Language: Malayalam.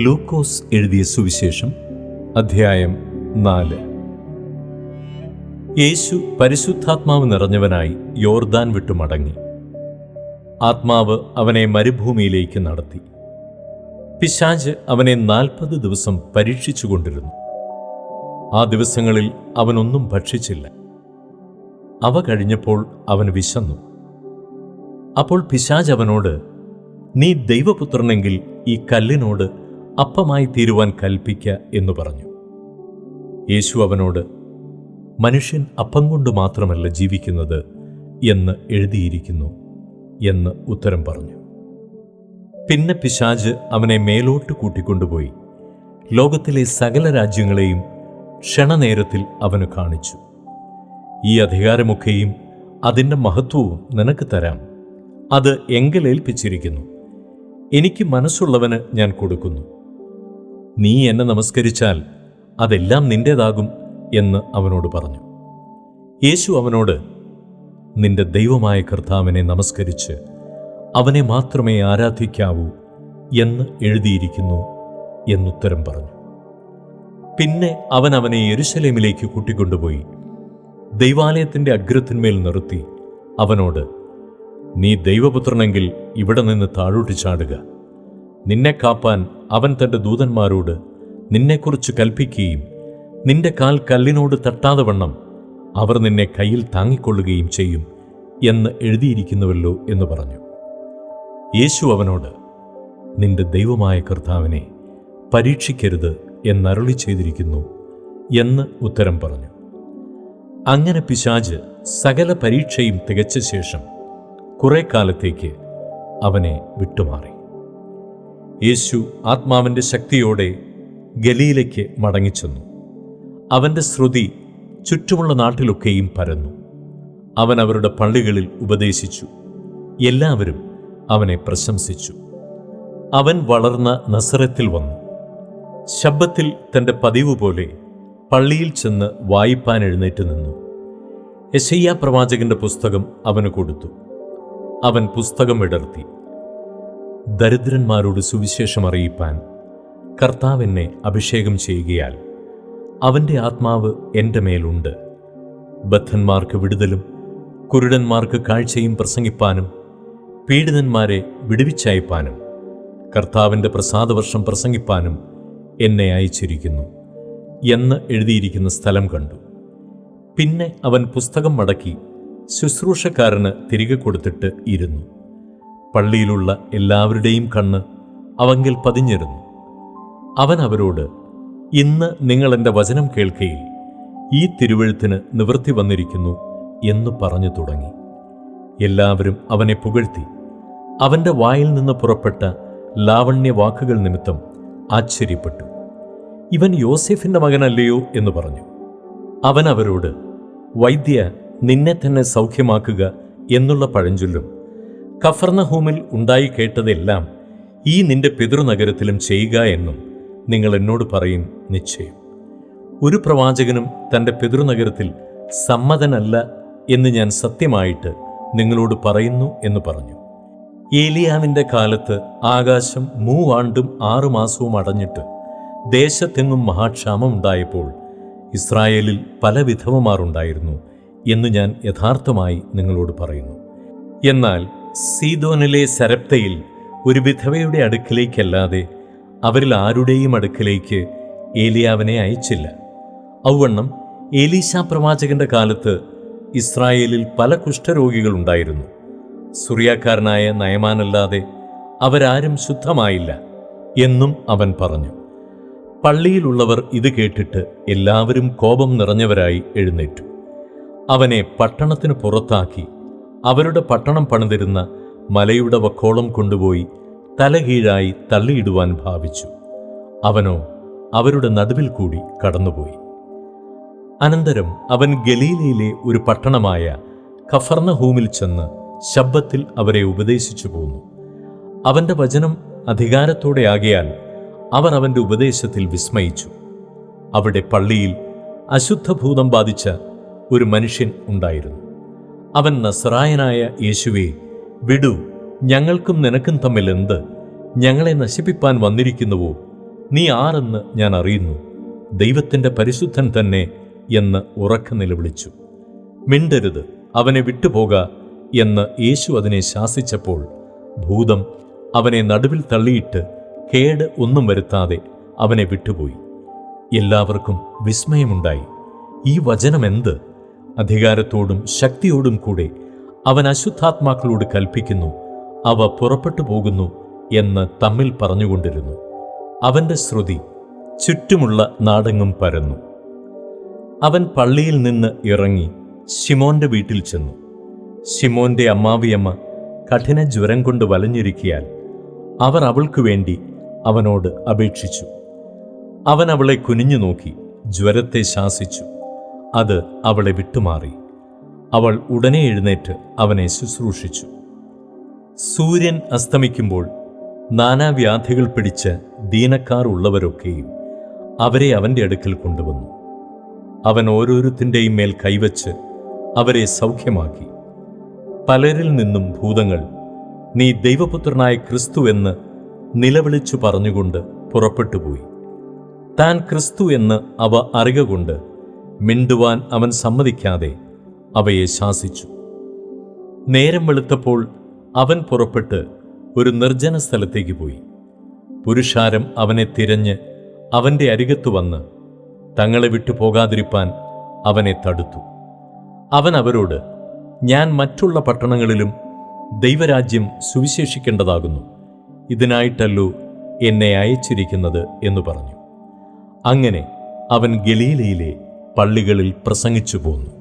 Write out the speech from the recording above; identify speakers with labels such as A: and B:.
A: ലൂക്കോസ് എഴുതിയ സുവിശേഷം അധ്യായം 4. യേശു പരിശുദ്ധാത്മാവ് നിറഞ്ഞവനായി യോർദാൻ വിട്ടു മടങ്ങി. ആത്മാവ് അവനെ മരുഭൂമിയിലേക്ക് നടത്തി. പിശാച് അവനെ 40 ദിവസം പരീക്ഷിച്ചുകൊണ്ടിരുന്നു. ആ ദിവസങ്ങളിൽ അവനൊന്നും ഭക്ഷിച്ചില്ല. അവ കഴിഞ്ഞപ്പോൾ അവൻ വിശന്നു. അപ്പോൾ പിശാച് അവനോട്, നീ ദൈവപുത്രനെങ്കിൽ ഈ കല്ലിനോട് അപ്പമായി തീരുവാൻ കൽപ്പിക്ക എന്നു പറഞ്ഞു. യേശു അവനോട്, മനുഷ്യൻ അപ്പം കൊണ്ട് മാത്രമല്ല ജീവിക്കുന്നത് എന്ന് എഴുതിയിരിക്കുന്നു എന്ന് ഉത്തരം പറഞ്ഞു. പിന്നെ പിശാച് അവനെ മേലോട്ട് കൂട്ടിക്കൊണ്ടുപോയി ലോകത്തിലെ സകല രാജ്യങ്ങളെയും ക്ഷണനേരത്തിൽ അവന് കാണിച്ചു. ഈ അധികാരമൊക്കെയും അതിൻ്റെ മഹത്വവും നിനക്ക് തരാം. അത് എങ്കലേൽപ്പിച്ചിരിക്കുന്നു. എനിക്ക് മനസ്സുള്ളവന് ഞാൻ കൊടുക്കുന്നു. നീ എന്നെ നമസ്കരിച്ചാൽ അതെല്ലാം നിന്റേതാകും എന്ന് അവനോട് പറഞ്ഞു. യേശു അവനോട്, നിന്റെ ദൈവമായ കർത്താവിനെ നമസ്കരിച്ച് അവനെ മാത്രമേ ആരാധിക്കാവൂ എന്ന് എഴുതിയിരിക്കുന്നു എന്നുത്തരം പറഞ്ഞു. പിന്നെ അവൻ അവനെ യെരുശലേമിലേക്ക് കൂട്ടിക്കൊണ്ടുപോയി ദൈവാലയത്തിൻ്റെ അഗ്രത്തിന്മേൽ നിർത്തി അവനോട്, നീ ദൈവപുത്രനെങ്കിൽ ഇവിടെ നിന്ന് താഴോട്ട് ചാടുക. നിന്നെ കാപ്പാൻ അവൻ തൻ്റെ ദൂതന്മാരോട് നിന്നെക്കുറിച്ച് കൽപ്പിക്കുകയും നിന്റെ കാൽ കല്ലിനോട് തട്ടാതെ വണ്ണം അവർ നിന്നെ കയ്യിൽ താങ്ങിക്കൊള്ളുകയും ചെയ്യും എന്ന് എഴുതിയിരിക്കുന്നുവല്ലോ എന്ന് പറഞ്ഞു. യേശു അവനോട്, നിന്റെ ദൈവമായ കർത്താവിനെ പരീക്ഷിക്കരുത് എന്നരുളി ചെയ്തിരിക്കുന്നു എന്ന് ഉത്തരം പറഞ്ഞു. അങ്ങനെ പിശാച് സകല പരീക്ഷയും തികച്ച ശേഷം കുറെ കാലത്തേക്ക് അവനെ വിട്ടുമാറി. യേശു ആത്മാവിൻ്റെ ശക്തിയോടെ ഗലീലയ്ക്ക് മടങ്ങിച്ചെന്നു. അവൻ്റെ ശ്രുതി ചുറ്റുമുള്ള നാട്ടിലൊക്കെയും പരന്നു. അവൻ അവരുടെ പള്ളികളിൽ ഉപദേശിച്ചു. എല്ലാവരും അവനെ പ്രശംസിച്ചു. അവൻ വളർന്ന നസറത്തിൽ വന്നു. ശബ്ബത്തിൽ തൻ്റെ പതിവ് പോലെ പള്ളിയിൽ ചെന്ന് വായിപ്പാൻ എഴുന്നേറ്റ് നിന്നു. യെശയ്യാ പ്രവാചകന്റെ പുസ്തകം അവന് കൊടുത്തു. അവൻ പുസ്തകം വിടർത്തി, ദരിദ്രന്മാരോട് സുവിശേഷം അറിയിപ്പാൻ കർത്താവ് എന്നെ അഭിഷേകം ചെയ്യുകയാൽ അവൻ്റെ ആത്മാവ് എൻ്റെ മേലുണ്ട്. ബദ്ധന്മാർക്ക് വിടുതലും കുരുടന്മാർക്ക് കാഴ്ചയും പ്രസംഗിപ്പാനും പീഡിതന്മാരെ വിടുവിച്ചയപ്പാനും കർത്താവിൻ്റെ പ്രസാദവർഷം പ്രസംഗിപ്പാനും എന്നെ അയച്ചിരിക്കുന്നു എന്ന് എഴുതിയിരിക്കുന്ന സ്ഥലം കണ്ടു. പിന്നെ അവൻ പുസ്തകം മടക്കി ശുശ്രൂഷക്കാരന് തിരികെ കൊടുത്തിട്ട് ഇരുന്നു. പള്ളിയിലുള്ള എല്ലാവരുടെയും കണ്ണ് അവങ്കിൽ പതിഞ്ഞിരുന്നു. അവൻ അവരോട്, ഇന്ന് നിങ്ങൾ എൻ്റെ വചനം കേൾക്കയിൽ ഈ തിരുവെഴുത്തിന് നിവൃത്തി വന്നിരിക്കുന്നു എന്ന് പറഞ്ഞു തുടങ്ങി. എല്ലാവരും അവനെ പുകഴ്ത്തി. അവൻ്റെ വായിൽ നിന്ന് പുറപ്പെട്ട ലാവണ്യ വാക്കുകൾ നിമിത്തം ആശ്ചര്യപ്പെട്ടു. ഇവൻ യോസേഫിൻ്റെ മകനല്ലയോ എന്ന് പറഞ്ഞു. അവൻ അവരോട്, വൈദ്യ, നിന്നെ തന്നെ സൗഖ്യമാക്കുക എന്നുള്ള പഴഞ്ചൊല്ലും കഫർന്നഹൂമിൽ ഉണ്ടായി കേട്ടതെല്ലാം ഈ നിന്റെ പിതൃനഗരത്തിലും ചെയ്യുക എന്നും നിങ്ങൾ എന്നോട് പറയും നിശ്ചയം. ഒരു പ്രവാചകനും തൻ്റെ പിതൃനഗരത്തിൽ സമ്മതനല്ല എന്ന് ഞാൻ സത്യമായിട്ട് നിങ്ങളോട് പറയുന്നു എന്ന് പറഞ്ഞു. ഏലിയാവിൻ്റെ കാലത്ത് ആകാശം 3 ആണ്ടും 6 മാസവും അടഞ്ഞിട്ട് ദേശത്തെങ്ങും മഹാക്ഷാമം ഉണ്ടായപ്പോൾ ഇസ്രായേലിൽ പല വിധവമാരുണ്ടായിരുന്നു എന്ന് ഞാൻ യഥാർത്ഥമായി നിങ്ങളോട് പറയുന്നു. എന്നാൽ സീദോനിലെ സരപ്തയിൽ ഒരു വിധവയുടെ അടുക്കിലേക്കല്ലാതെ അവരിൽ ആരുടെയും അടുക്കിലേക്ക് ഏലിയാവിനെ അയച്ചില്ല. ഔവണ്ണം ഏലീശാ പ്രവാചകന്റെ കാലത്ത് ഇസ്രായേലിൽ പല കുഷ്ഠരോഗികളുണ്ടായിരുന്നു. സുറിയാക്കാരനായ നയമാനല്ലാതെ അവരാരും ശുദ്ധമായില്ല എന്നും അവൻ പറഞ്ഞു. പള്ളിയിലുള്ളവർ ഇത് കേട്ടിട്ട് എല്ലാവരും കോപം നിറഞ്ഞവരായി എഴുന്നേറ്റു. അവനെ പട്ടണത്തിന് പുറത്താക്കി അവരുടെ പട്ടണം പണിതിരുന്ന മലയുടെ വക്കോളം കൊണ്ടുപോയി തലകീഴായി തള്ളിയിടുവാൻ ഭാവിച്ചു. അവനോ അവരുടെ നടുവിൽ കൂടി കടന്നുപോയി. അനന്തരം അവൻ ഗലീലയിലെ ഒരു പട്ടണമായ കഫർന്നഹൂമിൽ ചെന്ന് ശബ്ബത്തിൽ അവരെ ഉപദേശിച്ചു പോന്നു. അവൻ്റെ വചനം അധികാരത്തോടെ ആകയാൽ അവർ അവൻ്റെ ഉപദേശത്തിൽ വിസ്മയിച്ചു. അവിടെ പള്ളിയിൽ അശുദ്ധഭൂതം ബാധിച്ച ഒരു മനുഷ്യൻ ഉണ്ടായിരുന്നു. അവൻ നസ്രായനായ യേശുവേ, വിടു, ഞങ്ങൾക്കും നിനക്കും തമ്മിൽ എന്ത്? ഞങ്ങളെ നശിപ്പിപ്പാൻ വന്നിരിക്കുന്നുവോ? നീ ആരെന്ന് ഞാൻ അറിയുന്നു, ദൈവത്തിൻ്റെ പരിശുദ്ധൻ തന്നെ എന്ന് ഉറക്കെ നിലവിളിച്ചു. മിണ്ടരുത്, അവനെ വിട്ടുപോക എന്ന് യേശു അതിനെ ശാസിച്ചപ്പോൾ ഭൂതം അവനെ നടുവിൽ തള്ളിയിട്ട് കേട് ഒന്നും വരുത്താതെ അവനെ വിട്ടുപോയി. എല്ലാവർക്കും വിസ്മയമുണ്ടായി. ഈ വചനമെന്ത്? അധികാരത്തോടും ശക്തിയോടും കൂടെ അവൻ അശുദ്ധാത്മാക്കളോട് കൽപ്പിക്കുന്നു, അവ പുറപ്പെട്ടു പോകുന്നു എന്ന് തമ്മിൽ പറഞ്ഞുകൊണ്ടിരുന്നു. അവൻ്റെ ശ്രുതി ചുറ്റുമുള്ള നാടെങ്ങും പരന്നു. അവൻ പള്ളിയിൽ നിന്ന് ഇറങ്ങി ശിമോന്റെ വീട്ടിൽ ചെന്നു. ശിമോന്റെ അമ്മാവിയമ്മ കഠിന ജ്വരം കൊണ്ട് വലഞ്ഞിരിക്കിയാൽ അവർ അവൾക്കു വേണ്ടി അവനോട് അപേക്ഷിച്ചു. അവൻ അവളെ കുനിഞ്ഞു നോക്കി ജ്വരത്തെ ശാസിച്ചു. അത് അവളെ വിട്ടുമാറി. അവൾ ഉടനെ എഴുന്നേറ്റ് അവനെ ശുശ്രൂഷിച്ചു. സൂര്യൻ അസ്തമിക്കുമ്പോൾ നാനാവ്യാധികൾ പിടിച്ച ദീനക്കാർ ഉള്ളവരൊക്കെയും അവരെ അവൻ്റെ അടുക്കൽ കൊണ്ടുവന്നു. അവൻ ഓരോരുത്തിൻ്റെയും മേൽ കൈവച്ച് അവരെ സൗഖ്യമാക്കി. പലരിൽ നിന്നും ഭൂതങ്ങൾ നീ ദൈവപുത്രനായ ക്രിസ്തു എന്ന് നിലവിളിച്ചു പറഞ്ഞുകൊണ്ട് പുറപ്പെട്ടുപോയി. താൻ ക്രിസ്തു എന്ന് അവ അറിക കൊണ്ട് മിണ്ടുവാൻ അവൻ സമ്മതിക്കാതെ അവയെ ശാസിച്ചു. നേരം വെളുത്തപ്പോൾ അവൻ പുറപ്പെട്ട് ഒരു നിർജ്ജന സ്ഥലത്തേക്ക് പോയി. പുരുഷാരം അവനെ തിരഞ്ഞ് അവൻ്റെ അരികത്തു വന്ന് തങ്ങളെ വിട്ടു പോകാതിരിപ്പാൻ അവനെ തടുത്തു. അവൻ അവരോട്, ഞാൻ മറ്റുള്ള പട്ടണങ്ങളിലും ദൈവരാജ്യം സുവിശേഷിക്കേണ്ടതാകുന്നു, ഇതിനായിട്ടല്ലോ എന്നെ അയച്ചിരിക്കുന്നത് എന്നു പറഞ്ഞു. അങ്ങനെ അവൻ ഗലീലയിലെ പള്ളികളിൽ പ്രസംഗിച്ചു പോന്നു.